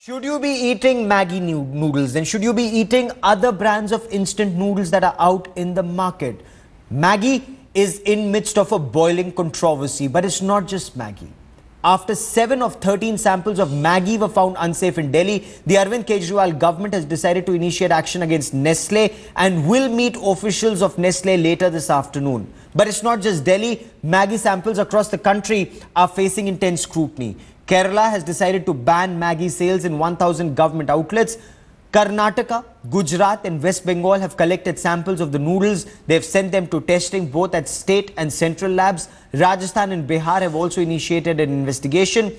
Should you be eating Maggi noodles? Then should you be eating other brands of instant noodles that are out in the market? Maggi is in midst of a boiling controversy, but it's not just Maggi. After 7 of 13 samples of Maggi were found unsafe in Delhi, the Arvind Kejriwal government has decided to initiate action against Nestle and will meet officials of Nestle later this afternoon. But it's not just Delhi. Maggi samples across the country are facing intense scrutiny. Kerala has decided to ban Maggi sales in 1,000 government outlets. Karnataka, Gujarat and West Bengal have collected samples of the noodles. They've sent them to testing both at state and central labs. Rajasthan and Bihar have also initiated an investigation.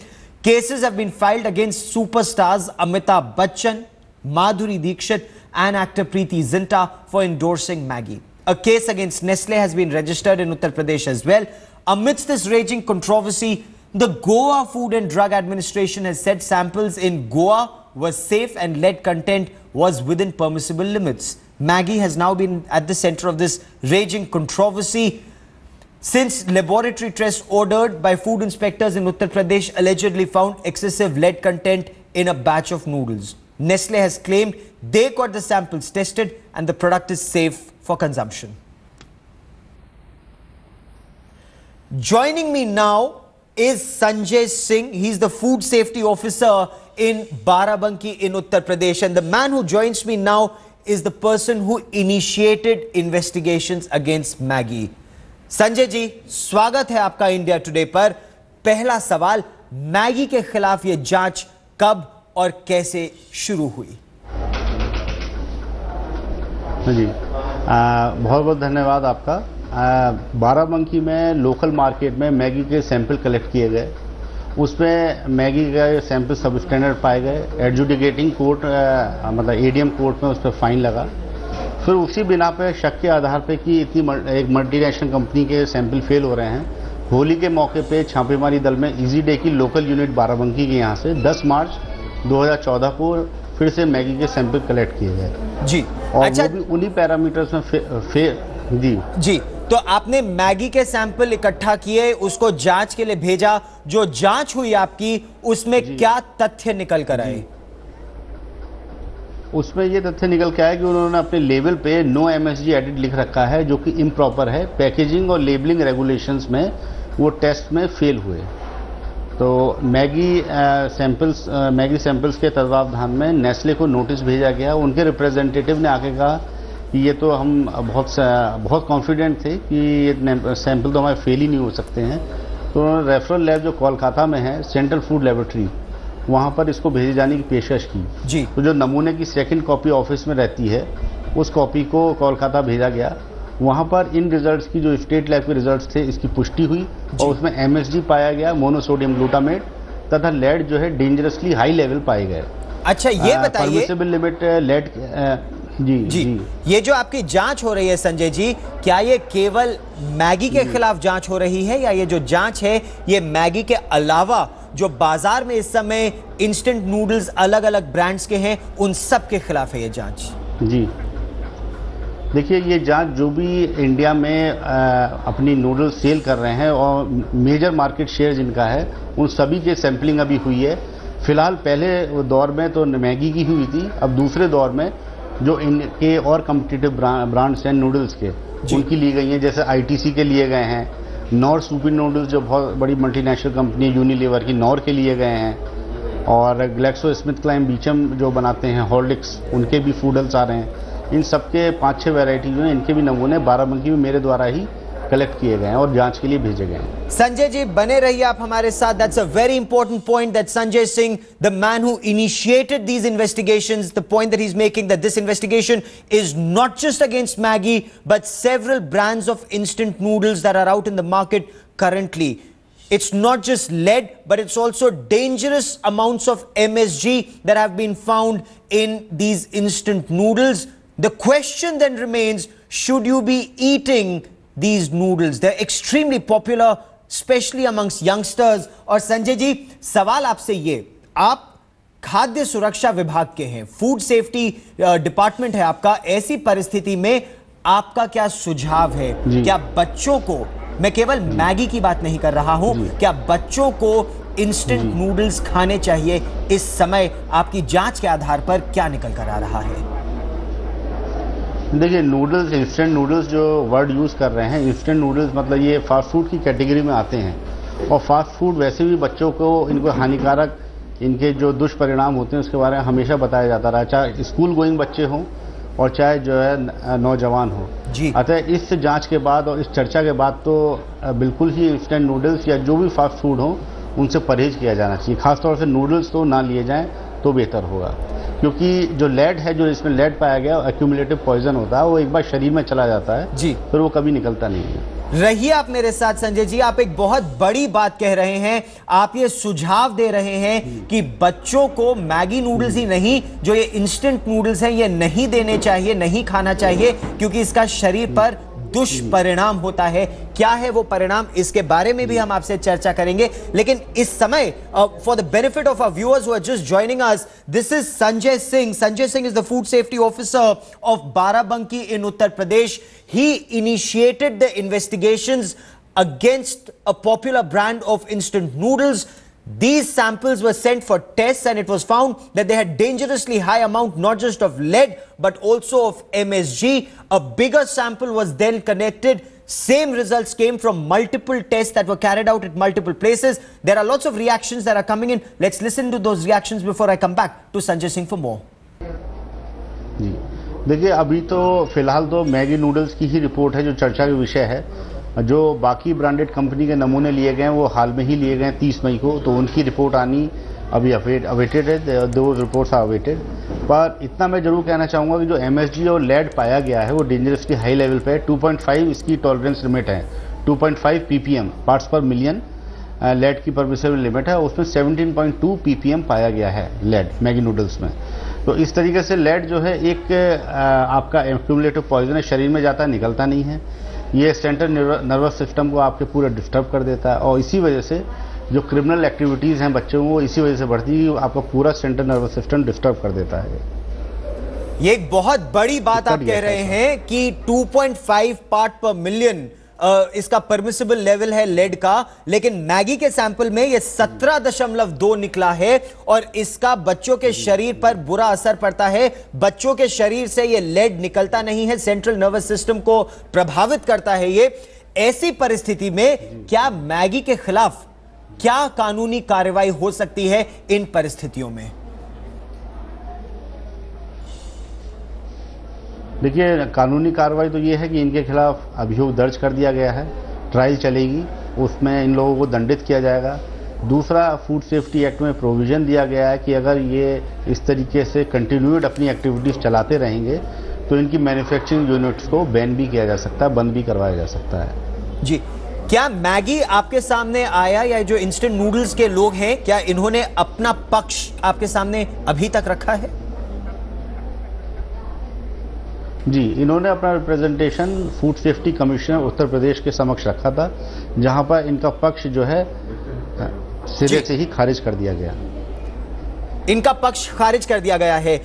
Cases have been filed against superstars Amitabh Bachchan, Madhuri Dixit and actor Preeti Zinta for endorsing Maggi. A case against Nestle has been registered in Uttar Pradesh as well. Amidst this raging controversy, the Goa Food and Drug Administration has said samples in Goa were safe and lead content was within permissible limits. Maggi has now been at the center of this raging controversy since laboratory tests ordered by food inspectors in Uttar Pradesh allegedly found excessive lead content in a batch of noodles. Nestle has claimed they got the samples tested and the product is safe for consumption. Joining me now is Sanjay Singh. He's the food safety officer in Barabanki in Uttar Pradesh. And the man who joins me now is the person who initiated investigations against Maggi. Sanjay ji, स्वागत है आपका India today पर। पहला सवाल, Maggi के खिलाफ ये जांच कब और कैसे शुरू हुई? जी, बहुत बहुत धन्यवाद आपका। बाराबंकी में लोकल मार्केट में मैगी के सैंपल कलेक्ट किए गए। उसमें मैगी का सैंपल सब स्टैंडर्ड पाए गए। एडजुडिकेटिंग कोर्ट मतलब एडीएम कोर्ट में उस पर फाइन लगा। फिर उसी बिना पे शक के आधार पे कि इतनी एक मल्टीनेशनल कंपनी के सैंपल फेल हो रहे हैं, होली के मौके पे छापेमारी दल में इजी डे की लोकल यूनिट बाराबंकी के यहाँ से 10 मार्च 2014 को फिर से मैगी के सैंपल कलेक्ट किए गए जी। और अच्छा, वो भी उन्हीं पैरामीटर्स में जी। तो आपने मैगी के सैंपल इकट्ठा किए, उसको जांच के लिए भेजा। जो जांच हुई आपकी, उसमें क्या तथ्य निकल कर आए? उसमें ये तथ्य निकल के आया कि उन्होंने अपने लेबल पे नो एमएसजी एडिड लिख रखा है, जो कि इम्प्रॉपर है। पैकेजिंग और लेबलिंग रेगुलेशंस में वो टेस्ट में फेल हुए। तो मैगी सैंपल्स के तत्वावधान में नेस्ले को नोटिस भेजा गया। उनके रिप्रेजेंटेटिव ने आके कहा कि ये तो हम बहुत कॉन्फिडेंट थे कि ये सैंपल तो हमारे फेल ही नहीं हो सकते हैं। तो उन्होंने रेफरल लैब जो कोलकाता में है, सेंट्रल फूड लेबोरेटरी, वहाँ पर इसको भेजे जाने की पेशकश की जी। तो जो नमूने की सेकंड कॉपी ऑफिस में रहती है, उस कॉपी को कोलकाता भेजा गया। वहाँ पर इन रिजल्ट्स की जो स्टेट लैब के रिजल्ट्स थे, इसकी पुष्टि हुई और उसमें एमएसजी पाया गया, मोनोसोडियम ग्लूटामेट, तथा लेड जो है डेंजरसली हाई लेवल पाए गए। अच्छा, ये बताइए परमिसिबल लिमिट लेड जी। ये जो आपकी जांच हो रही है संजय जी, क्या ये केवल मैगी के खिलाफ जांच हो रही है, या ये जो जांच है ये मैगी के अलावा जो बाजार में इस समय इंस्टेंट नूडल्स अलग अलग ब्रांड्स के हैं, उन सब के खिलाफ है ये जांच? जी देखिए, ये जांच जो भी इंडिया में अपनी नूडल्स सेल कर रहे हैं और मेजर मार्केट शेयर जिनका है, उन सभी के सैंपलिंग अभी हुई है। फिलहाल पहले दौर में तो मैगी की हुई थी, अब दूसरे दौर में जो इनके और कम्पिटिटिव ब्रांड्स हैं नूडल्स के, उनकी ली गई हैं। जैसे आईटीसी के लिए गए हैं, नॉर सुपी नूडल्स जो बहुत बड़ी मल्टीनेशनल कंपनी यूनिलीवर की, नॉर के लिए गए हैं। और ग्लैक्सो स्मिथ क्लाइन बीचम जो बनाते हैं हॉर्लिक्स, उनके भी फूडल्स आ रहे हैं। इन सबके 5-6 वैरायटी जो हैं, इनके भी नमूने बाराबंकी में मेरे द्वारा ही कलेक्ट किए गए हैं और जांच के लिए भेजे गए हैं। संजय जी, बने रहिए आप हमारे साथ। That's a very important point that Sanjay Singh, the man who initiated these investigations, the point that he's making, that this investigation is not just against Maggi, but several brands of instant noodles that are out in the market currently. It's not just lead, but it's also dangerous amounts of MSG that have been found in these instant noodles. The question then remains, should you be eating these noodles? They're extremely popular, especially amongst youngsters. और संजय जी, सवाल आपसे ये, आप खाद्य सुरक्षा विभाग के हैं, फूड सेफ्टी डिपार्टमेंट है आपका। ऐसी परिस्थिति में आपका क्या सुझाव है? क्या बच्चों को, मैं केवल मैगी की बात नहीं कर रहा हूं, क्या बच्चों को इंस्टेंट नूडल्स खाने चाहिए इस समय? आपकी जांच के आधार पर क्या निकल कर आ रहा है? देखिए, नूडल्स, इंस्टेंट नूडल्स जो वर्ड यूज़ कर रहे हैं, इंस्टेंट नूडल्स मतलब ये फास्ट फूड की कैटेगरी में आते हैं। और फास्ट फूड वैसे भी बच्चों को इनको हानिकारक, इनके जो दुष्परिणाम होते हैं उसके बारे में हमेशा बताया जाता रहा, चाहे स्कूल गोइंग बच्चे हों और चाहे जो है नौजवान हो जी। अतः इस जांच के बाद और इस चर्चा के बाद तो बिल्कुल ही इंस्टेंट नूडल्स या जो भी फास्ट फूड हो उनसे परहेज किया जाना चाहिए। खासतौर से नूडल्स तो ना लिए जाएं तो बेहतर होगा, क्योंकि जो लेड है, जो इसमें लेड पाया गया, एक्यूमुलेटिव पॉइजन होता है, वो एक बार शरीर में चला जाता है जी, फिर वो कभी निकलता नहीं है। रहिए आप मेरे साथ संजय जी, आप एक बहुत बड़ी बात कह रहे हैं। आप ये सुझाव दे रहे हैं कि बच्चों को मैगी नूडल्स ही नहीं, जो ये इंस्टेंट नूडल्स हैं, ये नहीं देने चाहिए, नहीं खाना चाहिए, क्योंकि इसका शरीर पर दुष्परिणाम होता है। क्या है वो परिणाम, इसके बारे में भी हम आपसे चर्चा करेंगे। लेकिन इस समय for the benefit of our viewers who are just joining us, this is Sanjay Singh. Sanjay Singh is the food safety officer of Barabanki in Uttar Pradesh. He initiated the investigations against a popular brand of instant noodles. These samples were sent for tests and it was found that they had dangerously high amount not just of lead but also of MSG. A bigger sample was then connected. Same results came from multiple tests that were carried out at multiple places. There are lots of reactions that are coming in. Let's listen to those reactions before I come back to Sanjay Singh for more. जी देखिए, अभी तो फिलहाल तो Maggi noodles की ही report है जो चर्चा का विषय है। जो बाकी ब्रांडेड कंपनी के नमूने लिए गए हैं वो हाल में ही लिए गए 30 मई को, तो उनकी रिपोर्ट आनी अभी अवेटेड है, दो रिपोर्ट्स आर अवेटेड। पर इतना मैं जरूर कहना चाहूँगा कि जो MSG और लेड पाया गया है वो डेंजरसली हाई लेवल पे है। 2.5 इसकी टॉलरेंस लिमिट है, 2.5 ppm पार्ट्स पर मिलियन लेड की परमिसिबल लिमिट है, उसमें 17.2 ppm पाया गया है लेड मैगी नूडल्स में। तो इस तरीके से लेड जो है एक आपका एक्यूमुलेटिव पॉइजन है, शरीर में जाता है, निकलता नहीं है। ये सेंट्रल नर्वस सिस्टम को आपके पूरा डिस्टर्ब कर देता है और इसी वजह से जो क्रिमिनल एक्टिविटीज़ हैं बच्चों को, इसी वजह से बढ़ती है, आपका पूरा सेंट्रल नर्वस सिस्टम डिस्टर्ब कर देता है। ये एक बहुत बड़ी बात आप कह रहे हैं कि 2.5 पार्ट पर मिलियन इसका परमिसिबल लेवल है लेड का, लेकिन मैगी के सैंपल में ये 17.2 निकला है और इसका बच्चों के शरीर पर बुरा असर पड़ता है। बच्चों के शरीर से ये लेड निकलता नहीं है, सेंट्रल नर्वस सिस्टम को प्रभावित करता है ये। ऐसी परिस्थिति में क्या मैगी के खिलाफ क्या कानूनी कार्रवाई हो सकती है इन परिस्थितियों में? देखिए, कानूनी कार्रवाई तो ये है कि इनके खिलाफ अभियोग दर्ज कर दिया गया है, ट्रायल चलेगी, उसमें इन लोगों को दंडित किया जाएगा। दूसरा, फूड सेफ्टी एक्ट में प्रोविजन दिया गया है कि अगर ये इस तरीके से कंटिन्यूड अपनी एक्टिविटीज़ चलाते रहेंगे तो इनकी मैन्युफैक्चरिंग यूनिट्स को बैन भी किया जा सकता है, बंद भी करवाया जा सकता है। जी, क्या मैगी आपके सामने आया या जो इंस्टेंट नूडल्स के लोग हैं, क्या इन्होंने अपना पक्ष आपके सामने अभी तक रखा है? जी, इन्होंने अपना representation food safety commissioner Uttar Pradesh के समक्ष रखा था, जहां पर इनका पक्ष जो है सिरे से ही खारिज कर दिया गया। इनका पक्ष खारिज कर दिया गया है।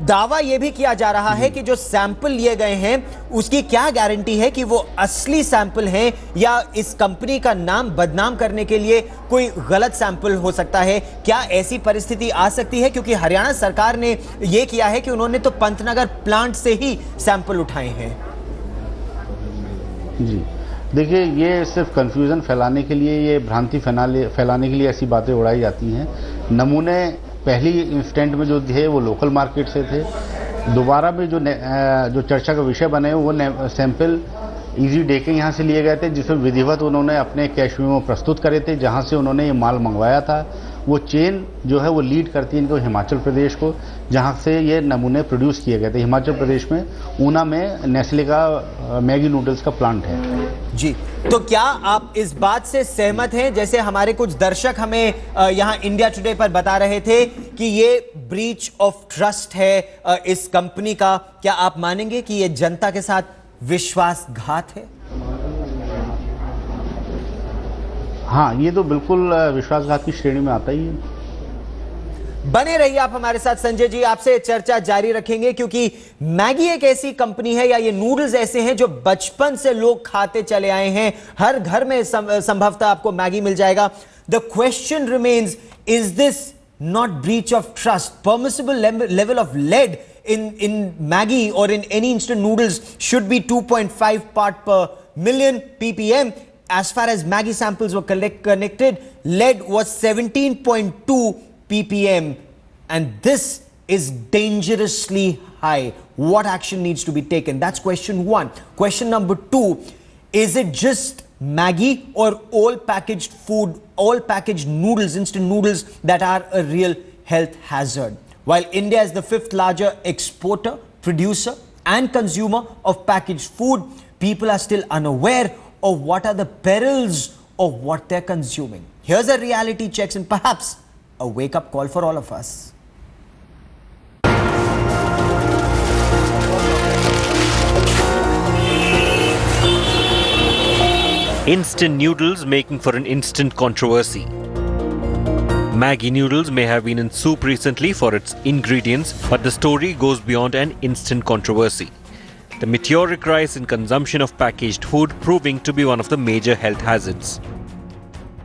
दावा यह भी किया जा रहा है कि जो सैंपल लिए गए हैं उसकी क्या गारंटी है कि वो असली सैंपल हैं या इस कंपनी का नाम बदनाम करने के लिए कोई गलत सैंपल हो सकता है? क्या ऐसी परिस्थिति आ सकती है? क्योंकि हरियाणा सरकार ने यह किया है कि उन्होंने तो पंतनगर प्लांट से ही सैंपल उठाए हैं। जी देखिए, ये सिर्फ कंफ्यूजन फैलाने के लिए, ये भ्रांति फैलाने के लिए ऐसी बातें उड़ाई जाती हैं। नमूने पहली इंस्टेंट में जो थे वो लोकल मार्केट से थे। दोबारा में जो चर्चा का विषय बने वो सैंपल इजी डे के यहाँ से लिए गए थे, जिसमें विधिवत उन्होंने अपने कैश मेमो प्रस्तुत करे थे, जहाँ से उन्होंने ये माल मंगवाया था। वो चेन जो है वो लीड करती है इनको हिमाचल प्रदेश को, जहाँ से ये नमूने प्रोड्यूस किए गए थे। हिमाचल प्रदेश में ऊना में नेस्ले का मैगी नूडल्स का प्लांट है। जी, तो क्या आप इस बात से सहमत हैं, जैसे हमारे कुछ दर्शक हमें यहाँ इंडिया टुडे पर बता रहे थे कि ये ब्रीच ऑफ ट्रस्ट है इस कंपनी का? क्या आप मानेंगे कि ये जनता के साथ विश्वासघात है? हाँ, ये तो बिल्कुल विश्वासघात की श्रेणी में आता ही है। बने रहिए आप हमारे साथ संजय जी, आपसे चर्चा जारी रखेंगे क्योंकि मैगी एक ऐसी कंपनी है या ये नूडल्स ऐसे हैं जो बचपन से लोग खाते चले आए हैं। हर घर में संभवतः आपको मैगी मिल जाएगा। The question remains, is this not breach of trust? Permissible level of lead in Maggi or in any instant noodles should be 2.5 part per million ppm. As far as Maggi samples were connected, lead was 17.2 ppm, and this is dangerously high. What action needs to be taken? That's question one. Question number two, is it just Maggi or all packaged food, all packaged noodles, instant noodles, that are a real health hazard? While India is the 5th largest exporter, producer and consumer of packaged food, people are still unaware of what are the perils of what they're consuming. Here's a reality check and perhaps a wake-up call for all of us. Instant noodles making for an instant controversy. Maggi noodles may have been in soup recently for its ingredients, but the story goes beyond an instant controversy. The meteoric rise in consumption of packaged food proving to be one of the major health hazards.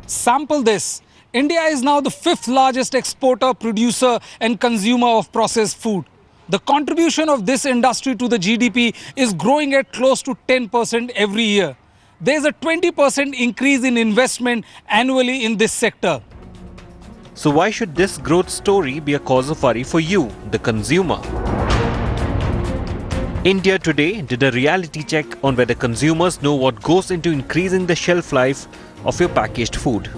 Sample this. India is now the 5th largest exporter, producer and consumer of processed food. The contribution of this industry to the GDP is growing at close to 10% every year. There is a 20% increase in investment annually in this sector. So why should this growth story be a cause of worry for you, the consumer? India Today did a reality check on whether consumers know what goes into increasing the shelf life of your packaged food.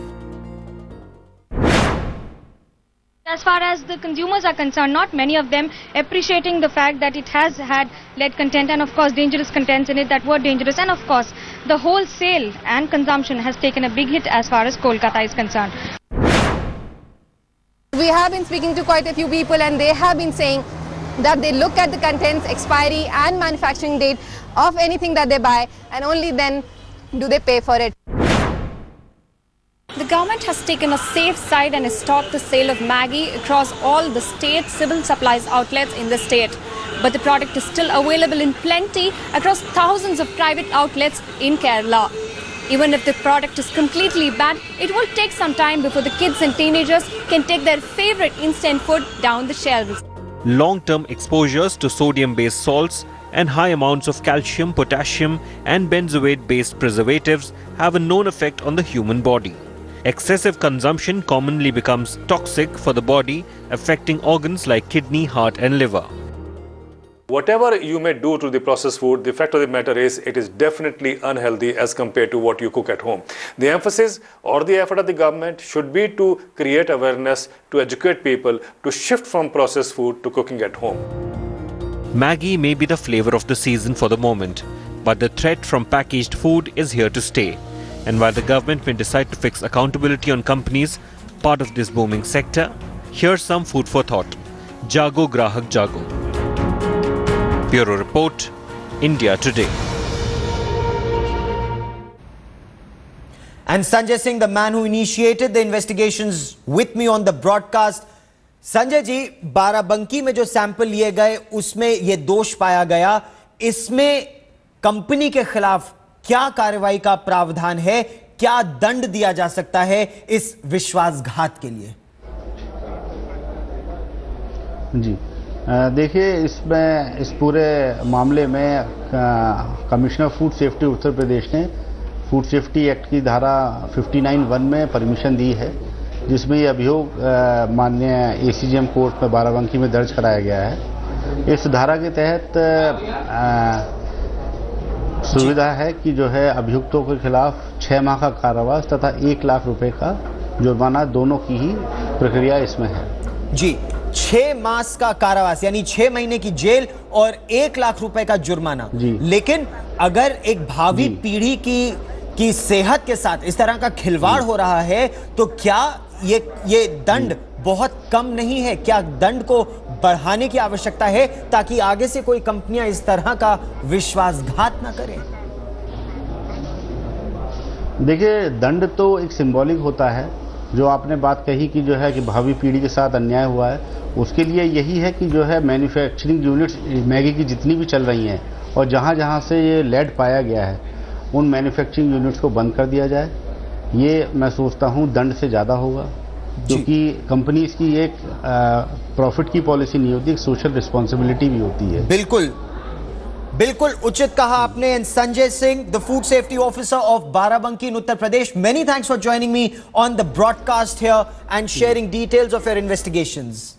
As far as the consumers are concerned, not many of them appreciating the fact that it has had lead content and of course dangerous contents in it that were dangerous, and of course the wholesale and consumption has taken a big hit as far as Kolkata is concerned. We have been speaking to quite a few people and they have been saying that they look at the contents, expiry and manufacturing date of anything that they buy, and only then do they pay for it. The government has taken a safe side and has stopped the sale of Maggi across all the state civil supplies outlets in the state. But the product is still available in plenty across thousands of private outlets in Kerala. Even if the product is completely banned, it will take some time before the kids and teenagers can take their favorite instant food down the shelves. Long-term exposures to sodium-based salts and high amounts of calcium, potassium and benzoate-based preservatives have a known effect on the human body. Excessive consumption commonly becomes toxic for the body, affecting organs like kidney, heart and liver. Whatever you may do to the processed food, the fact of the matter is it is definitely unhealthy as compared to what you cook at home. The emphasis or the effort of the government should be to create awareness, to educate people, to shift from processed food to cooking at home. Maggi may be the flavor of the season for the moment, but the threat from packaged food is here to stay. And while the government may decide to fix accountability on companies part of this booming sector, here's some food for thought. Jago Grahak Jago. Bureau Report, India Today. And Sanjay Singh, the man who initiated the investigations, with me on the broadcast. Sanjay ji, Barabanki में जो sample लिए गए उसमें ये दोष पाया गया, इसमें कंपनी के खिलाफ क्या कार्रवाई का प्रावधान है, क्या दंड दिया जा सकता है इस विश्वासघात के लिए? जी देखिए, इसमें इस पूरे मामले में commissioner food safety Uttar Pradesh ने फूड सेफ्टी एक्ट की धारा 59(1) में परमिशन दी है, जिसमें ये अभियोग माननीय एसीजेएम कोर्ट में बाराबंकी में दर्ज कराया गया है। इस धारा के तहत सुविधा है कि जो है अभियुक्तों के खिलाफ 6 माह का कारावास तथा 1 लाख रुपए का जुर्माना, दोनों की ही प्रक्रिया इसमें है। जी, 6 मास का कारावास यानी 6 महीने की जेल और 1 लाख रुपए का जुर्माना। लेकिन अगर एक भावी पीढ़ी की सेहत के साथ इस तरह का खिलवाड़ हो रहा है तो क्या ये दंड बहुत कम नहीं है? क्या दंड को बढ़ाने की आवश्यकता है ताकि आगे से कोई कंपनियां इस तरह का विश्वासघात ना करें? देखिए, दंड तो एक सिंबॉलिक होता है, जो आपने बात कही कि जो है कि भावी पीढ़ी के साथ अन्याय हुआ है, उसके लिए यही है कि जो है मैन्युफैक्चरिंग यूनिट्स मैगी की जितनी भी चल रही हैं और जहाँ जहाँ से ये लेड पाया गया है उन मैन्युफैक्चरिंग यूनिट्स को बंद कर दिया जाए। ये मैं सोचता हूँ दंड से ज़्यादा होगा, क्योंकि कंपनीज की एक प्रॉफिट की पॉलिसी नहीं होती, एक सोशल रिस्पॉन्सिबिलिटी भी होती है। बिल्कुल बिल्कुल उचित कहा आपने। And Sanjay Singh, the food safety officer of Barabanki in Uttar Pradesh, many thanks for joining me on the broadcast here and sharing details of your investigations.